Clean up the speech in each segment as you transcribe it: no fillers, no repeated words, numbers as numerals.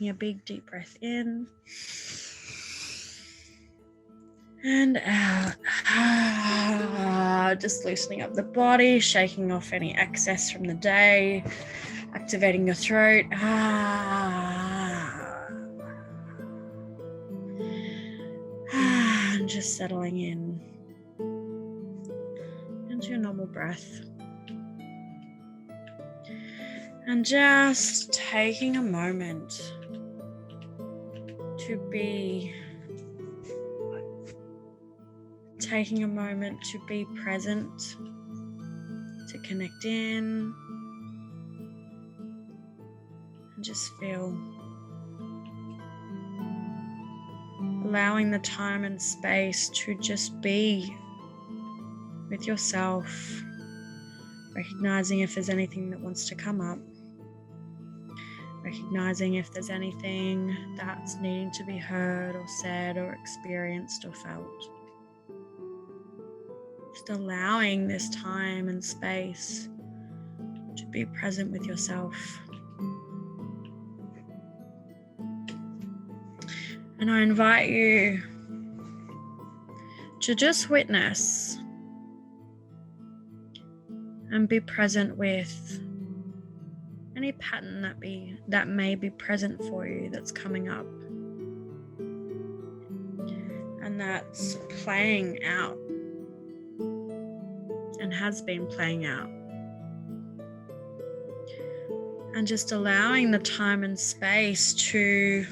taking a big deep breath in and out. Just loosening up the body, shaking off any excess from the day, activating your throat. And just settling in into your normal breath. And just taking a moment to be present, to connect in, and just feel. Allowing the time and space to just be with yourself, recognizing if there's anything that wants to come up, recognizing if there's anything that's needing to be heard or said or experienced or felt. Just allowing this time and space to be present with yourself. And I invite you to just witness and be present with any pattern that may be present for you that's coming up and that's playing out and has been playing out. And just allowing the time and space to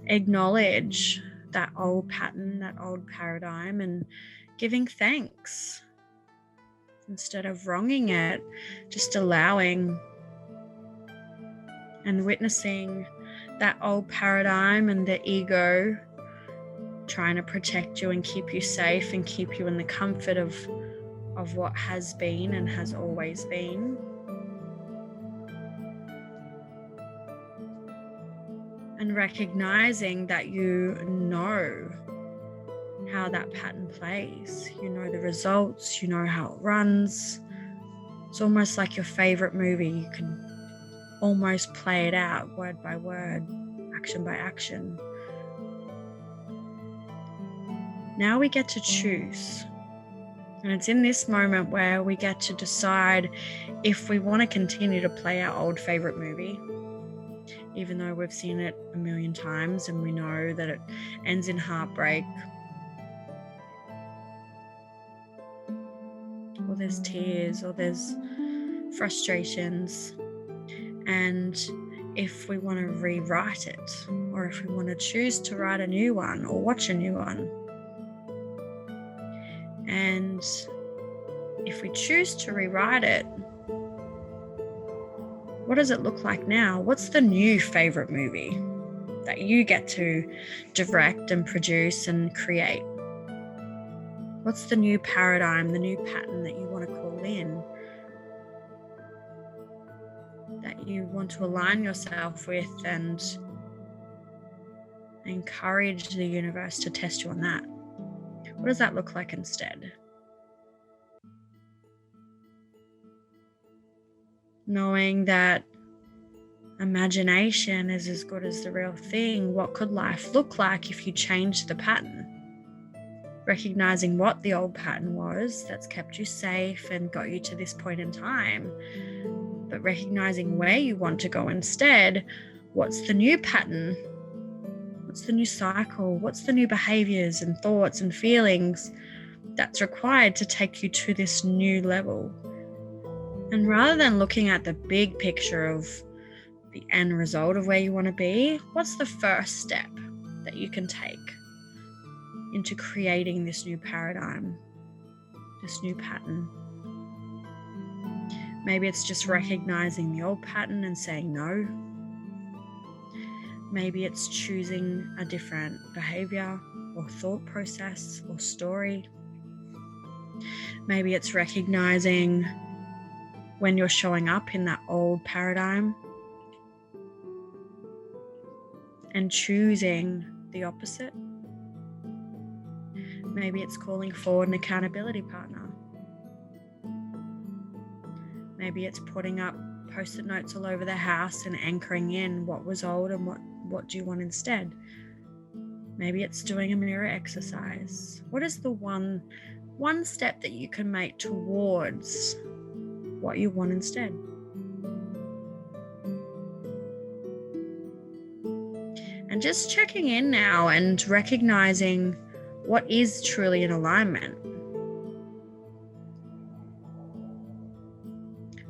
acknowledge that old pattern, that old paradigm, and giving thanks. Instead of wronging it, just allowing and witnessing that old paradigm and the ego trying to protect you and keep you safe and keep you in the comfort of what has been and has always been. And recognizing that you know how that pattern plays. You know the results, you know how it runs. It's almost like your favorite movie. You can almost play it out word by word, action by action. Now we get to choose. And it's in this moment where we get to decide if we want to continue to play our old favorite movie, even though we've seen it a million times and we know that it ends in heartbreak, or there's tears, or there's frustrations. And if we want to rewrite it, or if we want to choose to write a new one or watch a new one. And if we choose to rewrite it, what does it look like now? What's the new favorite movie that you get to direct and produce and create? What's the new paradigm, the new pattern that you want to call in? That you want to align yourself with and encourage the universe to test you on that? What does that look like instead? Knowing that imagination is as good as the real thing. What could life look like if you changed the pattern? Recognizing what the old pattern was that's kept you safe and got you to this point in time, but recognizing where you want to go instead. What's the new pattern? What's the new cycle? What's the new behaviors and thoughts and feelings that's required to take you to this new level? And rather than looking at the big picture of the end result of where you want to be, what's the first step that you can take into creating this new paradigm, this new pattern? Maybe it's just recognizing the old pattern and saying no. Maybe it's choosing a different behavior or thought process or story. Maybe it's recognizing when you're showing up in that old paradigm and choosing the opposite. Maybe it's calling forward an accountability partner. Maybe it's putting up post-it notes all over the house and anchoring in what was old and what do you want instead. Maybe it's doing a mirror exercise. What is the one step that you can make towards what you want instead? And just checking in now and recognizing what is truly in alignment.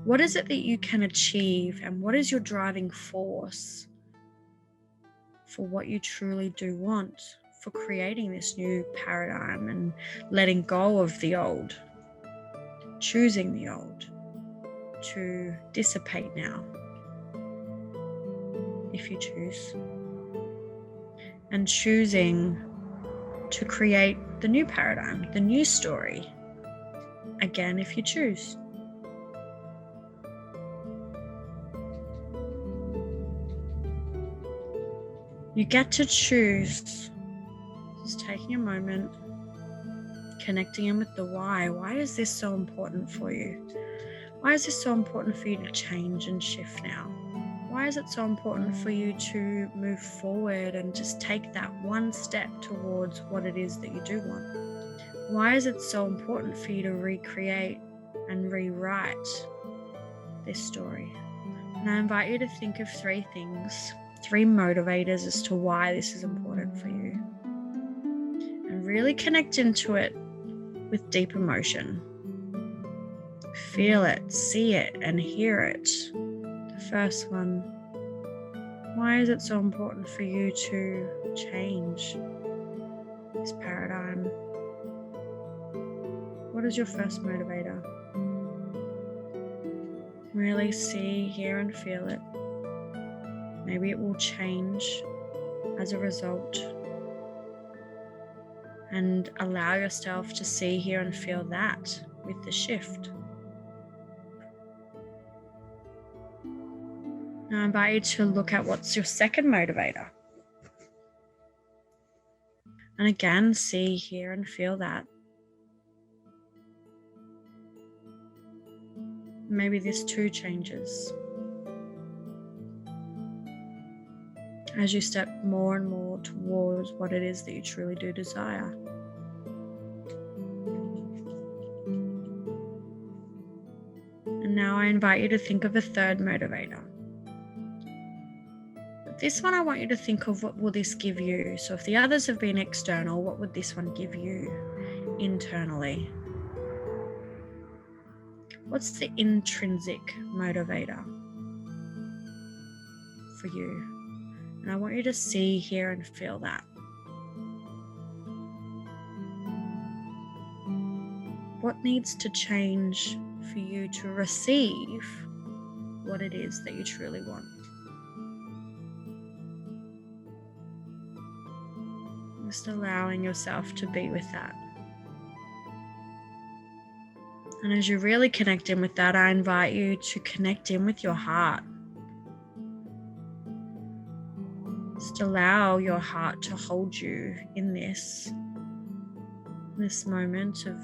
What is it that you can achieve, and what is your driving force for what you truly do want, for creating this new paradigm and letting go of the old, choosing the old to dissipate now, if you choose, and choosing to create the new paradigm, the new story, again, if you choose. You get to choose. Just taking a moment, connecting in with the why. Why is this so important for you? Why is this so important for you to change and shift now? Why is it so important for you to move forward and just take that one step towards what it is that you do want? Why is it so important for you to recreate and rewrite this story? And I invite you to think of 3 things, 3 motivators as to why this is important for you. And really connect into it with deep emotion. Feel it, see it, and hear it. The first one, why is it so important for you to change this paradigm? What is your first motivator? Really see, hear, and feel it. Maybe it will change as a result. And allow yourself to see, hear, and feel that with the shift. Now I invite you to look at what's your second motivator. And again, see, hear, and feel that. Maybe this too changes as you step more and more towards what it is that you truly do desire. And now I invite you to think of a third motivator. But this one I want you to think of, what will this give you? So if the others have been external, what would this one give you internally? What's the intrinsic motivator for you? And I want you to see, hear, and feel that. What needs to change for you to receive what it is that you truly want? Just allowing yourself to be with that. And as you really connect in with that, I invite you to connect in with your heart. Just allow your heart to hold you in this moment of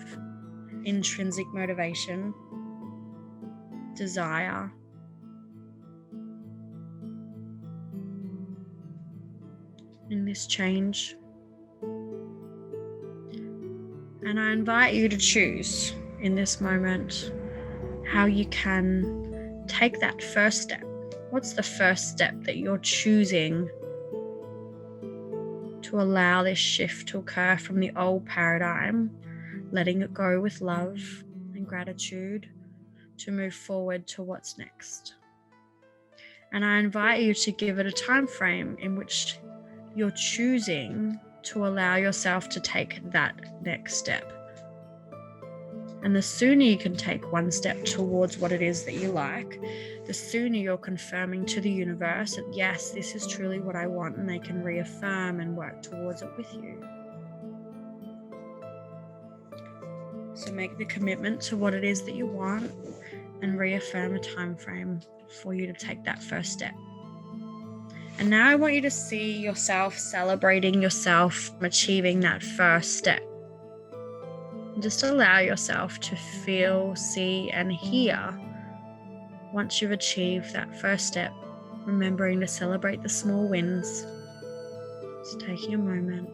intrinsic motivation, desire, in this change. And I invite you to choose in this moment how you can take that first step. What's the first step that you're choosing to allow this shift to occur from the old paradigm, letting it go with love and gratitude to move forward to what's next? And I invite you to give it a time frame in which you're choosing to allow yourself to take that next step. And the sooner you can take one step towards what it is that you like, the sooner you're confirming to the universe that yes, this is truly what I want, and they can reaffirm and work towards it with you. So make the commitment to what it is that you want and reaffirm a time frame for you to take that first step. And now I want you to see yourself celebrating yourself achieving that first step. Just allow yourself to feel, see, and hear Once you've achieved that first step, remembering to celebrate the small wins. Just taking a moment,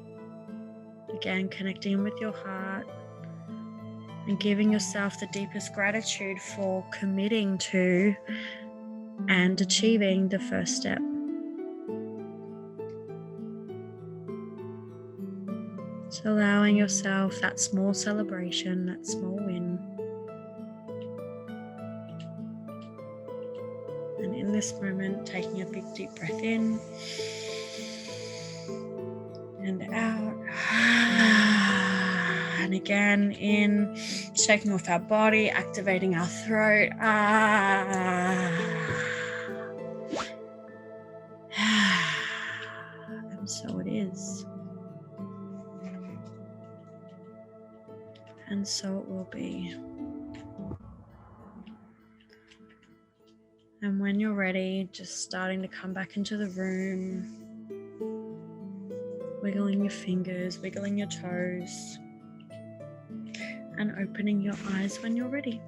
again connecting with your heart and giving yourself the deepest gratitude for committing to and achieving the first step. So allowing yourself that small celebration, that small win. And in this moment, taking a big deep breath in and out. And again in, shaking off our body, activating our throat. And so it is. And so it will be. And when you're ready, just starting to come back into the room, wiggling your fingers, wiggling your toes, and opening your eyes when you're ready.